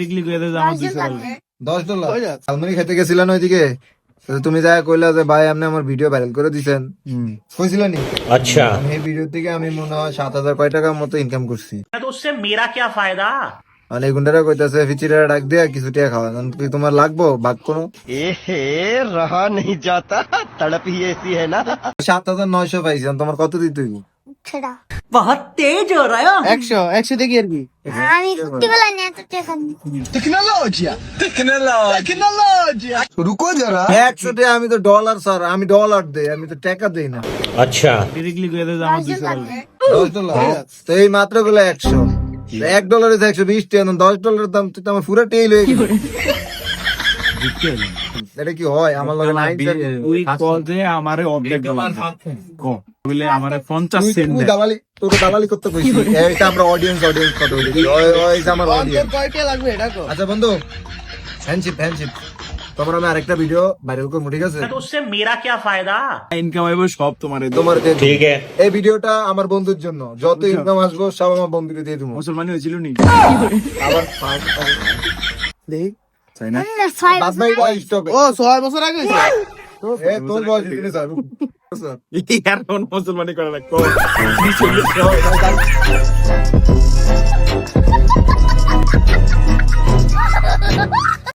$10 আলমারি খাইতে গেছিলেন ওইদিকে, তুমি যা কইলা যে ভাই আপনি আমার ভিডিও ভাইরাল করে দিছেন, কইছিল নি? আচ্ছা, আমি এই ভিডিও থেকে আমি মনে হয় 7,000 কয় টাকার মতো ইনকাম করছি। মানে গুন্ডারা কইতাছে ফিচিরা ডাক দিয়া কিছু টাকা খাওয়া, কি তোমার লাগবো ভাগ কোনো? रहा नहीं जाता तड़प ही ऐसी है ना। 7,900 পাইছেন, তোমার কত দিতে হইব? ছেড়া बहुत तेज हो रहा है 100 দেখি আর কি। আমি কুত্তিবেলা নিয়ে তো টাকা দিই। রুকো যারা, 100 টাকা আমি তো ডলার স্যার, আমি ডলার দেই, আমি তো টাকা দেই না। আচ্ছা, $10 তো এই মাত্র গুলো 100, $1 120 টাকা, $10 দাম তো আমার পুরো টেইল হয়ে গেল। এটা কি হয় আমার লগে নাই? ওই কল যে আমারে অর্ধেক ডলার কো বলে আমারে 50 সেন্ট তুই দালালি, তোকে দালালি করতে কইছি। এটা আমরা অডিয়েন্স কথা বলি, ওই যে আমার অডিয়েন্স। কয়টা লাগবে এটা কো? আচ্ছা বন্ধু, হ্যান্ডশিপ তোমার আমি আরেকটা ভিডিও ভাইরাল করবো, ঠিক আছে? ইনকাম আইবো সব তোমারে তোমার ঠিক আছে। এই ভিডিওটা আমার বন্ধুর জন্য, যত ইনকাম আসবো সব আমার বন্ধুকে দিয়ে দেবো। মুসলমানি হয়েছিল নি আবার দেখ তাই না? বাদ বাকি কয় স্টক? ও 6 বছর আগে হইছে। এ তোর বয়স দিনে স্যার ইয়ার কোন মুসলমানি করা লাগতো।